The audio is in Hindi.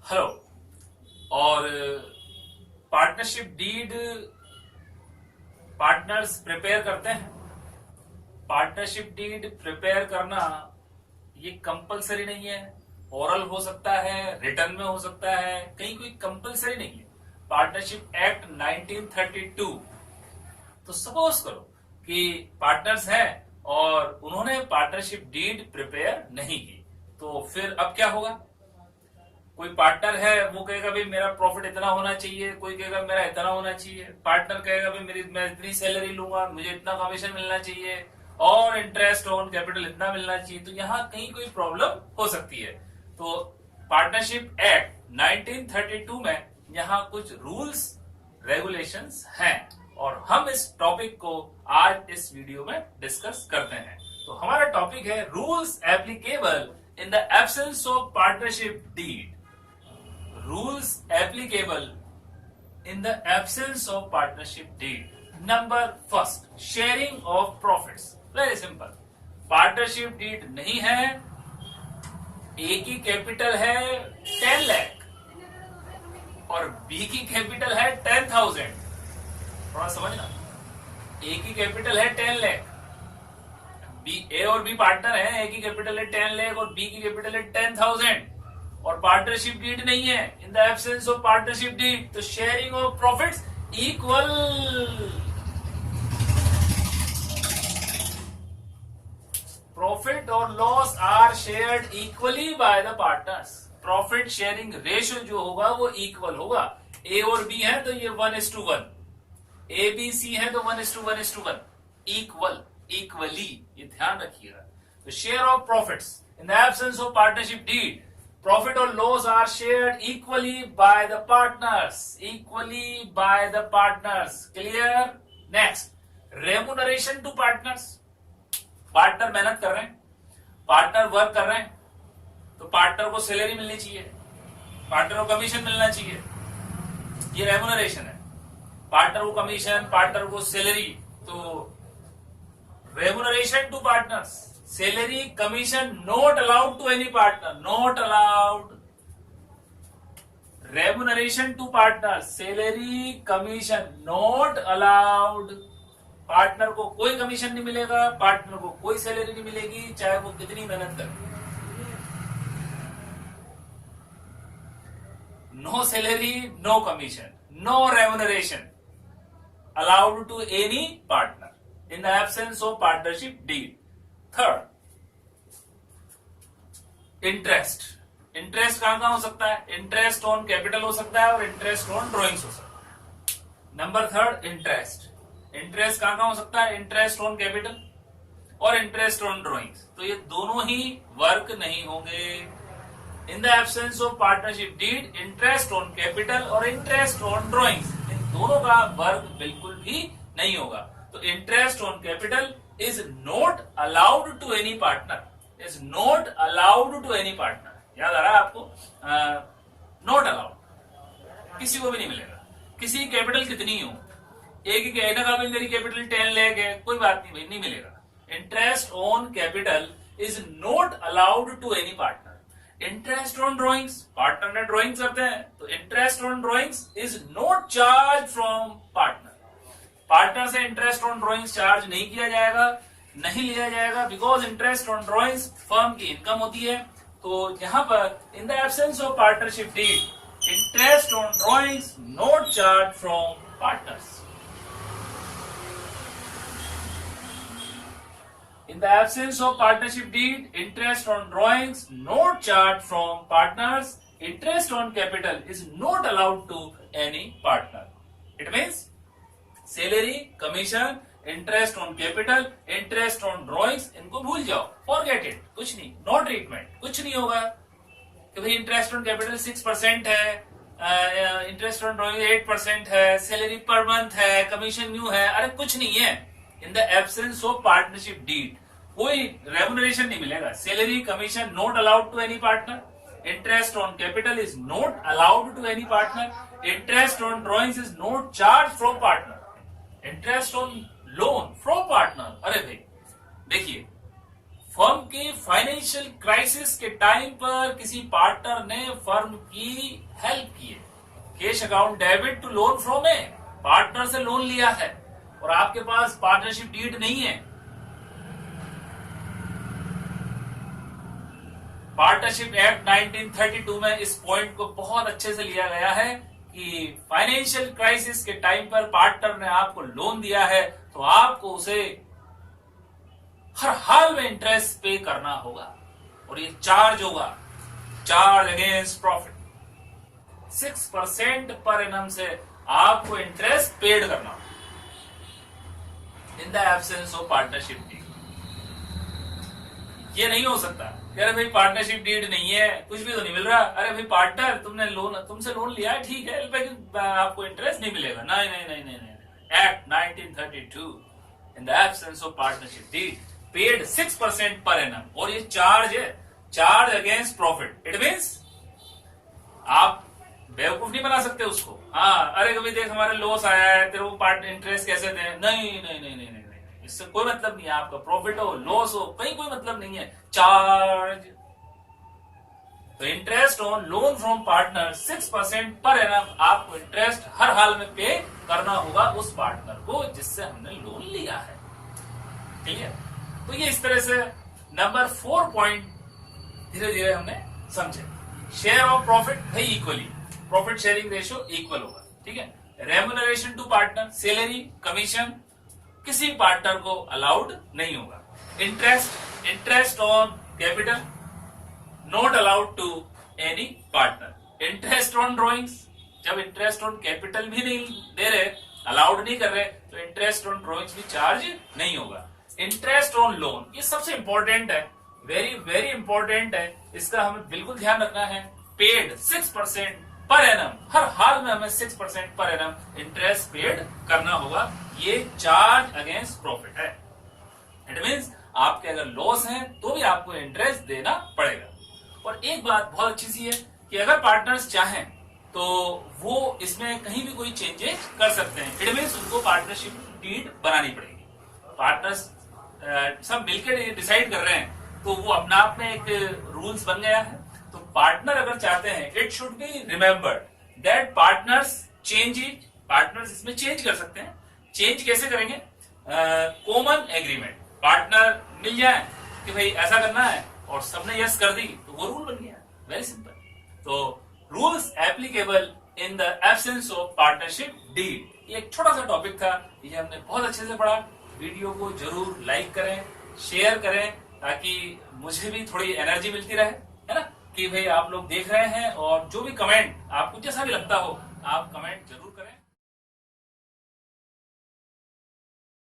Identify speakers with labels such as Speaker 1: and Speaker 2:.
Speaker 1: हेलो। और पार्टनरशिप डीड पार्टनर्स प्रिपेयर करते हैं। पार्टनरशिप डीड प्रिपेयर करना ये कंपलसरी नहीं है। ओरल हो सकता है, रिटर्न में हो सकता है, कहीं कोई कंपलसरी नहीं है। Partnership act 1932। तो सपोज करो कि पार्टनर्स हैं और उन्होंने पार्टनरशिप डीड प्रिपेयर नहीं की, तो फिर अब क्या होगा? कोई पार्टनर है, वो कहेगा भाई मेरा प्रॉफिट इतना होना चाहिए, कोई कहेगा मेरा इतना होना चाहिए। पार्टनर कहेगा भाई मैं इतनी सैलरी लूंगा, मुझे इतना कमीशन मिलना चाहिए और इंटरेस्ट ऑन कैपिटल इतना मिलना चाहिए। तो यहाँ कहीं कोई प्रॉब्लम हो सकती है। तो पार्टनरशिप एक्ट 1932 में यहाँ कुछ रूल्स रेगुलेशंस हैं और हम इस टॉपिक को आज इस वीडियो में डिस्कस करते हैं। तो हमारा टॉपिक है rules applicable in the absence of partnership deed. Rules applicable in the absence of partnership deed. Number first, sharing of profits. Very simple. Partnership deed नहीं है, A की कैपिटल है 10 लाख और B की कैपिटल है 10,000। थोड़ा समझना, A की कैपिटल है 10 लाख, A और B पार्टनर है, A की कैपिटल है 10 लाख और B की कैपिटल है 10,000 और पार्टनरशिप डीड नहीं है। In the absence of partnership deed तो sharing of profits equal. Profit और loss are shared equally by the partners. Profit sharing ratio जो होगा वो इक्वल होगा। ए और बी है तो ये 1:1, ए बी सी है तो 1:1:1, इक्वल, इक्वली, ये ध्यान रखिएगा। तो share of profits in the absence of partnership deed, profit or loss are shared equally by the partners, equally by the partners. Clear? Next, remuneration to partners. Partner मेहनत कर रहे हैं, पार्टनर वर्क कर रहे हैं, तो पार्टनर को सैलरी मिलनी चाहिए, पार्टनर को कमीशन मिलना चाहिए। ये रेमुनरेशन है। पार्टनर को कमीशन, पार्टनर को सैलरी। तो remuneration to partners, salary commission not allowed to any partner, not allowed. Remuneration to partner, salary commission not allowed. Partner को कोई कमीशन नहीं मिलेगा, पार्टनर को कोई सैलरी नहीं मिलेगी, चाहे वो कितनी मेहनत करे। No salary, no commission, no remuneration allowed to any partner in the absence of partnership deed. Third, interest. Interest कहां हो सकता है? इंटरेस्ट ऑन कैपिटल हो सकता है और इंटरेस्ट ऑन ड्रॉइंग्स हो सकता है। Number third, interest. इंटरेस्ट कहां हो सकता है? इंटरेस्ट ऑन कैपिटल और इंटरेस्ट ऑन ड्रॉइंग्स। तो ये दोनों ही वर्क नहीं होंगे। In the absence of partnership deed, interest on capital और इंटरेस्ट ऑन ड्रॉइंग्स, इन दोनों का वर्क बिल्कुल भी नहीं होगा। तो interest on capital is not allowed to any partner, is not allowed to any partner। याद आ रहा है आपको? नॉट अलाउड, किसी को भी नहीं मिलेगा। किसी की कैपिटल कितनी हो, एक ही कहने का भी मेरी कैपिटल 10 लाख है, कोई बात नहीं भाई, नहीं मिलेगा। Interest on capital is not allowed to any partner. Interest on drawings, partner ने ड्रॉइंग्स करते हैं तो interest on drawings is not charge from partner. Partner से इंटरेस्ट ऑन ड्रॉइंग्स चार्ज नहीं किया जाएगा, नहीं लिया जाएगा, because interest on drawings firm की इनकम होती है। तो यहां पर in the absence of partnership deed, interest on drawings not charge from partners. In the absence of partnership deed, interest on drawings not charged from partners. Interest on capital is not allowed to any partner. It means salary, commission, interest on capital, interest on drawings, इनको भूल जाओ, फॉरगेट इट, कुछ नहीं, नो ट्रीटमेंट, कुछ नहीं होगा। कि भाई इंटरेस्ट ऑन कैपिटल 6% है, इंटरेस्ट ऑन ड्रॉइंग 8% है, सैलरी पर मंथ है, कमीशन न्यू है, अरे कुछ नहीं है। In the absence of partnership deed कोई रेमुनरेशन नहीं मिलेगा। Salary, commission not allowed to any partner. Interest on capital is not allowed to any partner. Interest on drawings is not charge from partner. Interest on loan from partner, अरे भाई देखिए फर्म के फाइनेंशियल क्राइसिस के टाइम पर किसी पार्टनर ने फर्म की हेल्प की है। Cash account debit to loan from A, partner से लोन लिया है और आपके पास पार्टनरशिप डीड नहीं है। पार्टनरशिप एक्ट 1932 में इस पॉइंट को बहुत अच्छे से लिया गया है कि फाइनेंशियल क्राइसिस के टाइम पर पार्टनर ने आपको लोन दिया है तो आपको उसे हर हाल में इंटरेस्ट पे करना होगा और ये चार्ज होगा, charge against profit. 6% per annum से आपको इंटरेस्ट पेड करना होगा in the absence of partnership deed. ये नहीं हो सकता अरे भाई पार्टनरशिप डीड नहीं है, कुछ भी तो नहीं मिल रहा, अरे भाई पार्टनर तुमसे लोन लिया है ठीक है लेकिन आपको इंटरेस्ट नहीं मिलेगा। नहीं नहीं नहीं नहीं नहीं। Act 1932 in the absence of partnership deed paid 6% per annum और ये चार्ज है, charge against profit. It means आप बेवकूफ नहीं बना सकते उसको। हाँ अरे कभी देख हमारे लॉस आया है तेरे को पार्ट इंटरेस्ट कैसे दें, नहीं नहीं नहीं नहीं नहीं, इससे कोई मतलब नहीं है। आपका प्रॉफिट हो लॉस हो कहीं कोई मतलब नहीं है, चार्ज। तो interest on loan from partner 6% per annum आपको इंटरेस्ट हर हाल में पे करना होगा उस पार्टनर को जिससे हमने लोन लिया है। ठीक है, तो ये इस तरह से नंबर 4 पॉइंट धीरे धीरे हमने समझे। शेयर ऑफ प्रॉफिट भाई equally, profit sharing ratio equal होगा। ठीक है, remuneration to partner, salary commission किसी पार्टनर को अलाउड नहीं होगा। Interest on capital not allowed to any partner. Interest on drawings, जब इंटरेस्ट ऑन कैपिटल भी नहीं दे रहे, अलाउड नहीं कर रहे, तो इंटरेस्ट ऑन ड्रॉइंग्स भी चार्ज नहीं होगा। इंटरेस्ट ऑन लोन ये सबसे इंपॉर्टेंट है, वेरी वेरी इंपॉर्टेंट है, इसका हमें बिल्कुल ध्यान रखना है। पेड 6% पर एनम, हर हाल में हमें 6% पर एनम इंटरेस्ट पेड करना होगा। ये चार्ज अगेंस्ट प्रॉफिट है। इट मीन्स आपके अगर लॉस है तो भी आपको इंटरेस्ट देना पड़ेगा। और एक बात बहुत अच्छी सी है कि अगर पार्टनर्स चाहें तो वो इसमें कहीं भी कोई चेंजेस कर सकते हैं। इट मीन्स उनको पार्टनरशिप डीड बनानी पड़ेगी। पार्टनर्स सब मिलकर डिसाइड कर रहे हैं तो वो अपना आप में एक रूल्स बन गया है। तो पार्टनर अगर चाहते हैं, it should be remembered that partners change it, partners इसमें चेंज कर सकते हैं। चेंज कैसे करेंगे? कॉमन एग्रीमेंट, पार्टनर मिल जाए कि भाई ऐसा करना है और सबने यस कर दी तो वो रूल बन गया। Very simple. तो rules applicable in the absence of partnership deed, ये एक छोटा सा टॉपिक था, ये हमने बहुत अच्छे से पढ़ा। वीडियो को जरूर लाइक करें, शेयर करें ताकि मुझे भी थोड़ी एनर्जी मिलती रहे, है ना, कि भाई आप लोग देख रहे हैं। और जो भी कमेंट आपको जैसा भी लगता हो आप कमेंट जरूर करें।